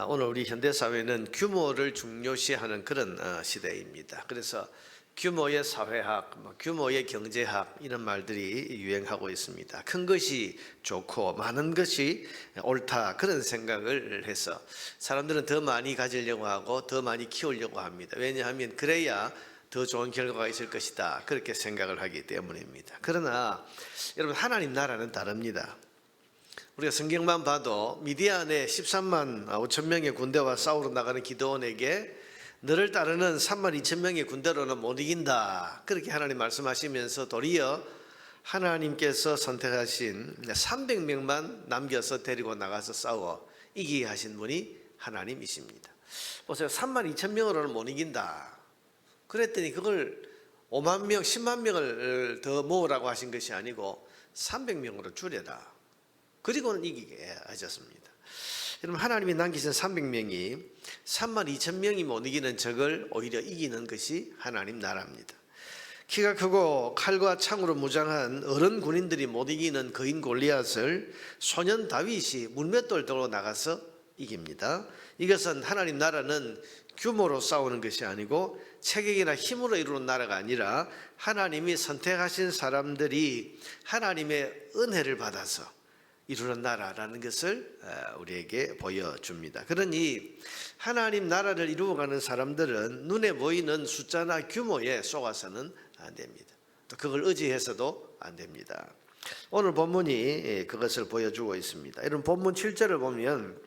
오늘 우리 현대사회는 규모를 중요시하는 그런 시대입니다. 그래서 규모의 사회학, 규모의 경제학 이런 말들이 유행하고 있습니다. 큰 것이 좋고 많은 것이 옳다 그런 생각을 해서 사람들은 더 많이 가지려고 하고 더 많이 키우려고 합니다. 왜냐하면 그래야 더 좋은 결과가 있을 것이다 그렇게 생각을 하기 때문입니다. 그러나 여러분 하나님 나라는 다릅니다. 우리가 성경만 봐도 미디안에 13만 5천 명의 군대와 싸우러 나가는 기드온에게 너를 따르는 3만 2천 명의 군대로는 못 이긴다 그렇게 하나님 말씀하시면서 도리어 하나님께서 선택하신 300명만 남겨서 데리고 나가서 싸워 이기게 하신 분이 하나님이십니다. 보세요. 3만 2천 명으로는 못 이긴다 그랬더니 그걸 5만 명 10만 명을 더 모으라고 하신 것이 아니고 300명으로 줄여라 그리고는 이기게 하셨습니다. 여러분 하나님이 남기신 300명이 3만 2천 명이 못 이기는 적을 오히려 이기는 것이 하나님 나라입니다. 키가 크고 칼과 창으로 무장한 어른 군인들이 못 이기는 거인 골리앗을 소년 다윗이 물맷돌 들고 나가서 이깁니다. 이것은 하나님 나라는 규모로 싸우는 것이 아니고 체격이나 힘으로 이루는 나라가 아니라 하나님이 선택하신 사람들이 하나님의 은혜를 받아서 이루는 나라라는 것을 우리에게 보여줍니다. 그러니 하나님 나라를 이루어가는 사람들은 눈에 보이는 숫자나 규모에 속아서는 안 됩니다. 또 그걸 의지해서도 안 됩니다. 오늘 본문이 그것을 보여주고 있습니다. 이런 본문 7절을 보면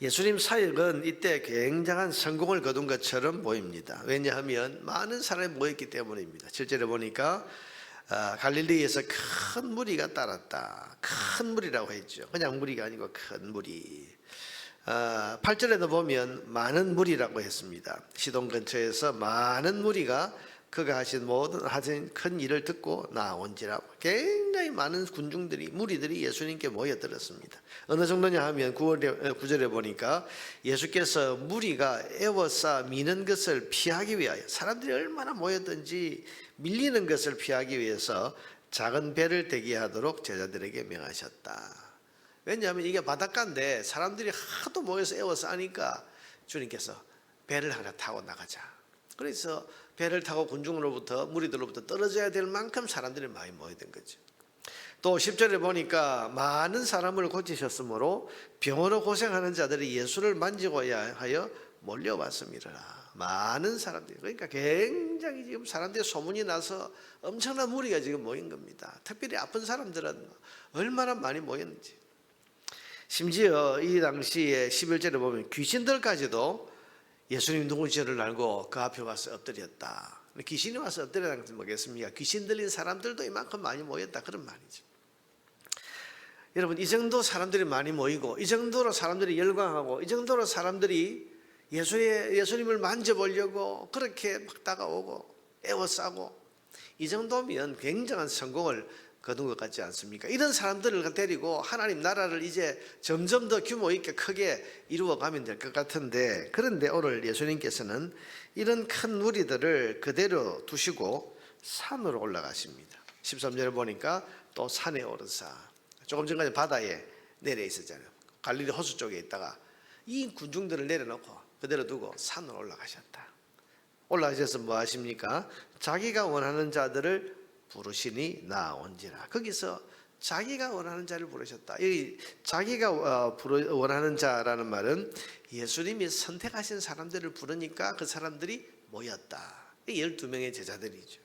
예수님 사역은 이때 굉장한 성공을 거둔 것처럼 보입니다. 왜냐하면 많은 사람이 모였기 때문입니다. 7절에 보니까 갈릴리에서 큰 무리가 따랐다. 큰 무리라고 했죠. 그냥 무리가 아니고 큰 무리. 8절에도 보면 많은 무리라고 했습니다. 시돈 근처에서 많은 무리가 그가 하신 모든 큰 일을 듣고 나온지라. 굉장히 많은 군중들이 무리들이 예수님께 모여들었습니다. 어느 정도냐 하면 9절에 보니까 예수께서 무리가 애워싸 미는 것을 피하기 위하여 사람들이 얼마나 모였든지 밀리는 것을 피하기 위해서 작은 배를 대기하도록 제자들에게 명하셨다. 왜냐하면 이게 바닷가인데 사람들이 하도 모여서 애워싸니까 주님께서 배를 하나 타고 나가자. 그래서 배를 타고 군중으로부터 무리들로부터 떨어져야 될 만큼 사람들이 많이 모여든 거죠. 또 10절에 보니까 많은 사람을 고치셨으므로 병으로 고생하는 자들이 예수를 만지고야 하여 몰려왔습니다. 많은 사람들이 그러니까 굉장히 지금 사람들이 소문이 나서 엄청난 무리가 지금 모인 겁니다. 특별히 아픈 사람들은 얼마나 많이 모였는지. 심지어 이 당시에 11절에 보면 귀신들까지도 예수님 누구인지를 알고 그 앞에 와서 엎드렸다. 귀신이 와서 엎드렸다는 것은 뭐겠습니까? 귀신 들린 사람들도 이만큼 많이 모였다 그런 말이죠. 여러분 이 정도 사람들이 많이 모이고 이 정도로 사람들이 열광하고 이 정도로 사람들이 예수님을 만져보려고 그렇게 막 다가오고 애워싸고 이 정도면 굉장한 성공을 거둔 것 같지 않습니까? 이런 사람들을 데리고 하나님 나라를 이제 점점 더 규모 있게 크게 이루어가면 될 것 같은데 그런데 오늘 예수님께서는 이런 큰 무리들을 그대로 두시고 산으로 올라가십니다. 13절에 보니까 또 산에 오르사 조금 전까지 바다에 내려 있었잖아요. 갈릴리 호수 쪽에 있다가 이 군중들을 내려놓고 그대로 두고 산으로 올라가셨다. 올라가셔서 뭐 하십니까? 자기가 원하는 자들을 부르시니 나온지라. 거기서 자기가 원하는 자를 부르셨다. 이 자기가 원하는 자라는 말은 예수님이 선택하신 사람들을 부르니까 그 사람들이 모였다. 12명의 제자들이죠.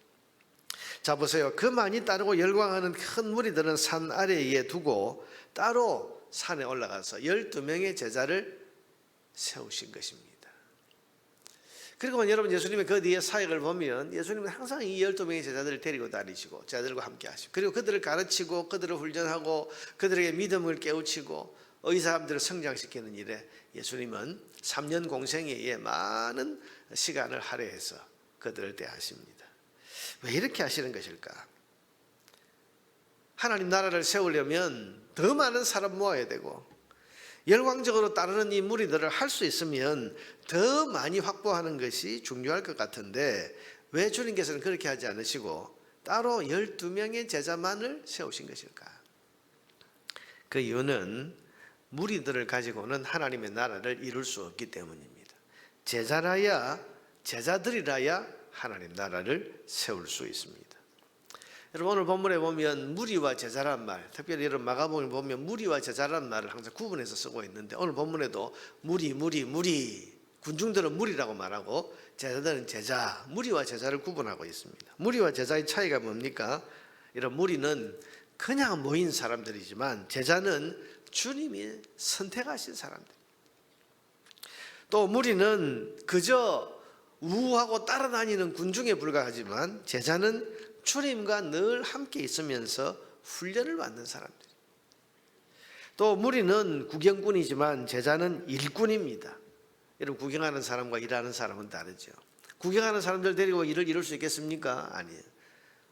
자 보세요. 그 많이 따르고 열광하는 큰 무리들은 산 아래에 두고 따로 산에 올라가서 12명의 제자를 세우신 것입니다. 그리고 여러분 예수님의 그 뒤에 사역을 보면 예수님은 항상 이 12명의 제자들을 데리고 다니시고 제자들과 함께 하시고 그리고 그들을 가르치고 그들을 훈련하고 그들에게 믿음을 깨우치고 이 사람들을 성장시키는 일에 예수님은 3년 공생애에 많은 시간을 할애해서 그들을 대하십니다. 왜 이렇게 하시는 것일까? 하나님 나라를 세우려면 더 많은 사람 모아야 되고 열광적으로 따르는 이 무리들을 할 수 있으면 더 많이 확보하는 것이 중요할 것 같은데 왜 주님께서는 그렇게 하지 않으시고 따로 12명의 제자만을 세우신 것일까? 그 이유는 무리들을 가지고는 하나님의 나라를 이룰 수 없기 때문입니다. 제자들이라야 하나님 나라를 세울 수 있습니다. 여러분, 오늘 본문에 보면 무리와 제자란 말, 특별히 여러분 마가복음을 보면 무리와 제자란 말을 항상 구분해서 쓰고 있는데, 오늘 본문에도 무리, 군중들은 무리라고 말하고 제자들은 제자, 무리와 제자를 구분하고 있습니다. 무리와 제자의 차이가 뭡니까? 이런 무리는 그냥 모인 사람들이지만 제자는 주님이 선택하신 사람들. 또 무리는 그저 우우하고 따라다니는 군중에 불과하지만 제자는 주님과 늘 함께 있으면서 훈련을 받는 사람들. 또 무리는 구경꾼이지만 제자는 일꾼입니다. 여러분, 구경하는 사람과 일하는 사람은 다르죠. 구경하는 사람들 데리고 일을 이룰 수 있겠습니까? 아니에요.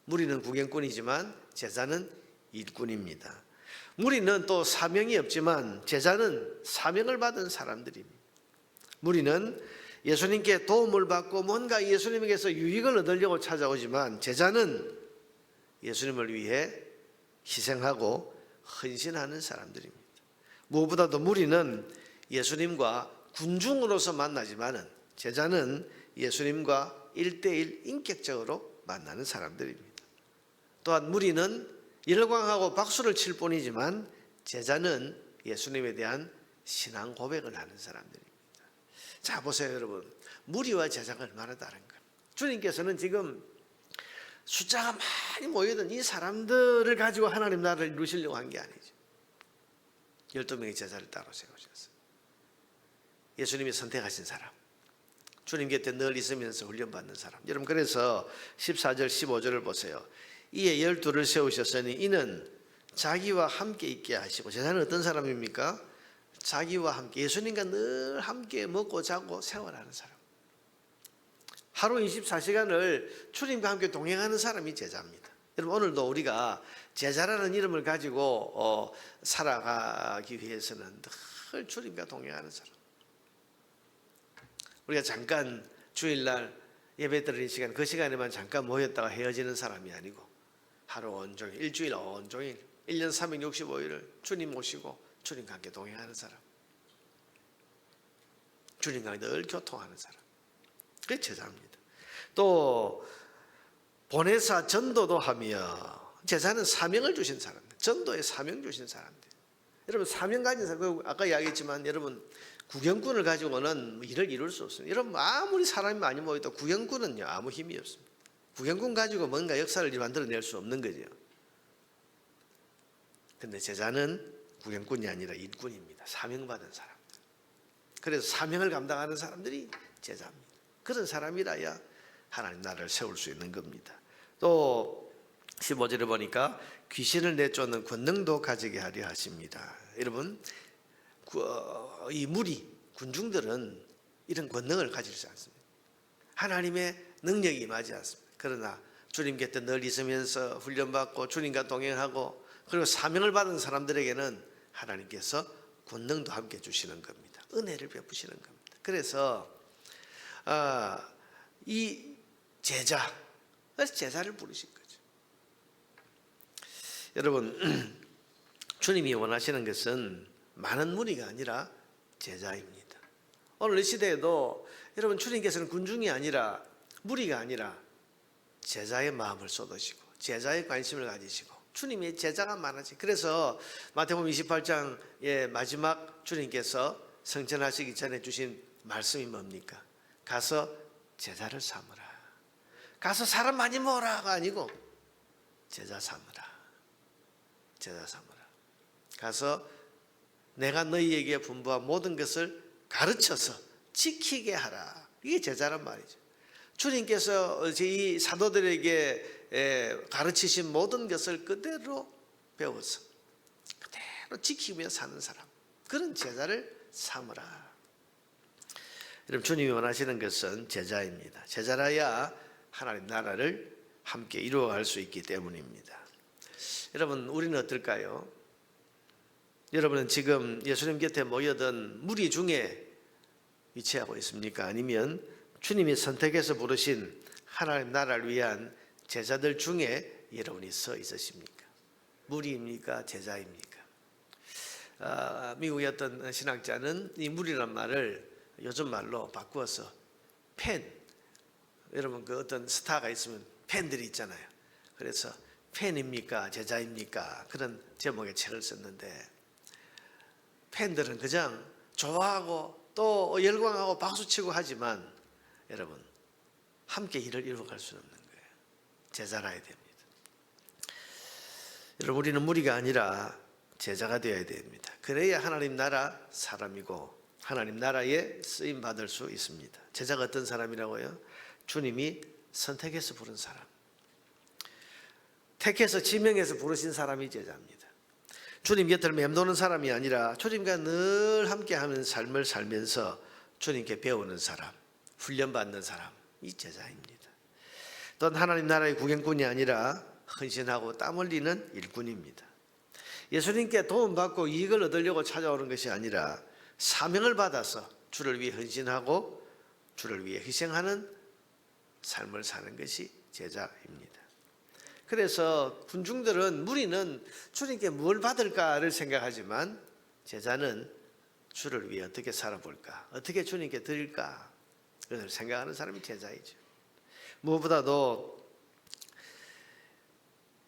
무리는 구경꾼이지만 제자는 일꾼입니다. 무리는 또 사명이 없지만 제자는 사명을 받은 사람들입니다. 무리는 예수님께 도움을 받고 뭔가 예수님에게서 유익을 얻으려고 찾아오지만 제자는 예수님을 위해 희생하고 헌신하는 사람들입니다. 무엇보다도 무리는 예수님과 군중으로서 만나지만 제자는 예수님과 1대1 인격적으로 만나는 사람들입니다. 또한 무리는 열광하고 박수를 칠 뿐이지만 제자는 예수님에 대한 신앙 고백을 하는 사람들입니다. 자, 보세요 여러분, 무리와 제자가 얼마나 다른가. 주님께서는 지금 숫자가 많이 모여든 이 사람들을 가지고 하나님 나라를 이루시려고 한 게 아니죠. 12명의 제자를 따로 세우셨어요. 예수님이 선택하신 사람, 주님 곁에 늘 있으면서 훈련받는 사람. 여러분, 그래서 14절 15절을 보세요. 이에 12를 세우셨으니 이는 자기와 함께 있게 하시고. 제자는 어떤 사람입니까? 자기와 함께, 예수님과 늘 함께 먹고 자고 생활하는 사람. 하루 24시간을 주님과 함께 동행하는 사람이 제자입니다. 여러분, 오늘도 우리가 제자라는 이름을 가지고 살아가기 위해서는 늘 주님과 동행하는 사람. 우리가 잠깐 주일날 예배 드리는 시간, 그 시간에만 잠깐 모였다가 헤어지는 사람이 아니고 하루 온종일, 일주일 온종일, 1년 365일을 주님 모시고 주님과 함께 동행하는 사람, 주님과 늘 교통하는 사람, 그게 제자입니다. 또 보내사 전도도 하며, 제자는 사명을 주신 사람들, 전도에 사명 주신 사람들. 여러분, 사명 가진 사람, 아까 이야기했지만 여러분, 구경꾼을 가지고는 일을 이룰 수 없습니다. 여러분, 아무리 사람이 많이 모여도 구경꾼은요 아무 힘이 없습니다. 구경꾼 가지고 뭔가 역사를 만들어낼 수 없는 거죠. 그런데 제자는 구경꾼이 아니라 일꾼입니다. 사명받은 사람들. 그래서 사명을 감당하는 사람들이 제자입니다. 그런 사람이라야 하나님 나라를 세울 수 있는 겁니다. 또 15절에 보니까 귀신을 내쫓는 권능도 가지게 하려 하십니다. 여러분, 이 무리, 군중들은 이런 권능을 가지지 않습니다. 하나님의 능력이 임하지 않습니다. 그러나 주님 곁에 늘 있으면서 훈련받고 주님과 동행하고 그리고 사명을 받은 사람들에게는 하나님께서 권능도 함께 주시는 겁니다. 은혜를 베푸시는 겁니다. 그래서 이 제자를 부르신 거죠. 여러분, 주님이 원하시는 것은 많은 무리가 아니라 제자입니다. 오늘 이 시대에도 여러분, 주님께서는 군중이 아니라, 무리가 아니라 제자의 마음을 쏟으시고 제자의 관심을 가지시고 주님의 제자가 많아지. 그래서 마태복음 28장의 마지막 주님께서 성천하시기 전에 주신 말씀이 뭡니까? 가서 제자를 삼으라. 가서 사람 많이 모으라가 아니고 제자 삼으라. 제자 삼으라. 가서 내가 너희에게 분부한 모든 것을 가르쳐서 지키게 하라. 이게 제자란 말이죠. 주님께서 이 사도들에게 가르치신 모든 것을 그대로 배워서 그대로 지키며 사는 사람, 그런 제자를 삼으라. 여러분, 주님이 원하시는 것은 제자입니다. 제자라야 하나님 나라를 함께 이루어갈 수 있기 때문입니다. 여러분, 우리는 어떨까요? 여러분은 지금 예수님 곁에 모여든 무리 중에 위치하고 있습니까? 아니면 주님이 선택해서 부르신 하나님 나라를 위한 제자들 중에 여러분이 서 있으십니까? 무리입니까? 제자입니까? 미국의 어떤 신학자는 이 물이란 말을 요즘 말로 바꾸어서 팬, 여러분 그 어떤 스타가 있으면 팬들이 있잖아요. 그래서 팬입니까 제자입니까 그런 제목의 책을 썼는데, 팬들은 그냥 좋아하고 또 열광하고 박수치고 하지만 여러분 함께 일을 이루어갈 수는 없는 거예요. 제자라야 됩니다. 여러분 우리는 무리가 아니라 제자가 되어야 됩니다. 그래야 하나님 나라 사람이고 하나님 나라에 쓰임 받을 수 있습니다. 제자가 어떤 사람이라고요? 주님이 선택해서 부른 사람, 택해서 지명해서 부르신 사람이 제자입니다. 주님 곁을 맴도는 사람이 아니라 주님과 늘 함께하는 삶을 살면서 주님께 배우는 사람, 훈련받는 사람이 제자입니다. 또한 하나님 나라의 구경꾼이 아니라 헌신하고 땀 흘리는 일꾼입니다. 예수님께 도움받고 이익을 얻으려고 찾아오는 것이 아니라 사명을 받아서 주를 위해 헌신하고 주를 위해 희생하는 삶을 사는 것이 제자입니다. 그래서 군중들은, 무리는 주님께 뭘 받을까를 생각하지만 제자는 주를 위해 어떻게 살아볼까, 어떻게 주님께 드릴까, 그것을 생각하는 사람이 제자이죠. 무엇보다도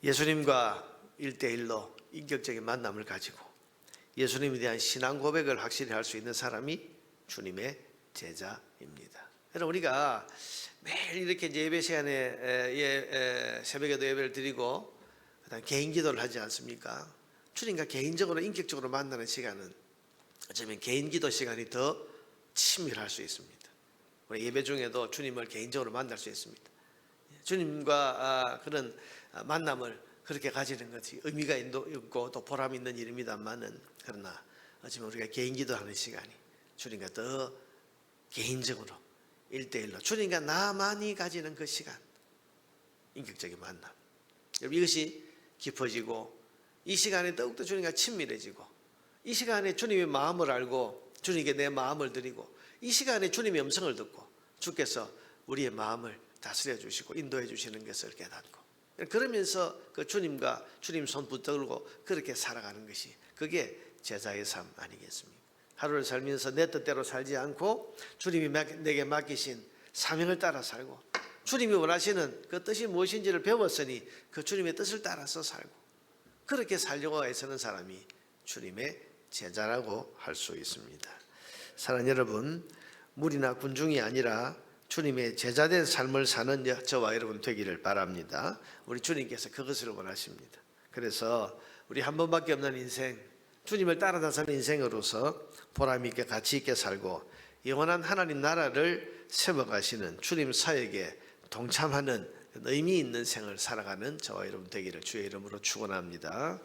예수님과 1대1로 인격적인 만남을 가지고 예수님에 대한 신앙 고백을 확실히 할 수 있는 사람이 주님의 제자입니다. 여러분 우리가 매일 이렇게 예배 시간에 새벽에도 예배를 드리고 그다음 개인 기도를 하지 않습니까? 주님과 개인적으로 인격적으로 만나는 시간은 어쩌면 개인 기도 시간이 더 친밀할 수 있습니다. 우리 예배 중에도 주님을 개인적으로 만날 수 있습니다. 주님과 그런 만남을 그렇게 가지는 것이 의미가 있고 또 보람 있는 일입니다만은, 그러나 어쩌면 우리가 개인 기도하는 시간이 주님과 더 개인적으로 1대1로 주님과 나만이 가지는 그 시간, 인격적인 만남, 이것이 깊어지고 이 시간에 더욱더 주님과 친밀해지고 이 시간에 주님의 마음을 알고 주님께 내 마음을 드리고 이 시간에 주님의 음성을 듣고 주께서 우리의 마음을 다스려 주시고 인도해 주시는 것을 깨닫고, 그러면서 그 주님과 주님 손 붙들고 그렇게 살아가는 것이, 그게 제자의 삶 아니겠습니까? 하루를 살면서 내 뜻대로 살지 않고 주님이 내게 맡기신 사명을 따라 살고 주님이 원하시는 그 뜻이 무엇인지를 배웠으니 그 주님의 뜻을 따라서 살고, 그렇게 살려고 애쓰는 사람이 주님의 제자라고 할 수 있습니다. 사랑하는 여러분, 무리나 군중이 아니라 주님의 제자된 삶을 사는 저와 여러분 되기를 바랍니다. 우리 주님께서 그것을 원하십니다. 그래서 우리 한 번밖에 없는 인생, 주님을 따라다니는 인생으로서 보람 있게 가치 있게 살고 영원한 하나님 나라를 세워가시는 주님 사역에 동참하는 의미 있는 생을 살아가는 저와 여러분 되기를 주의 이름으로 축원합니다.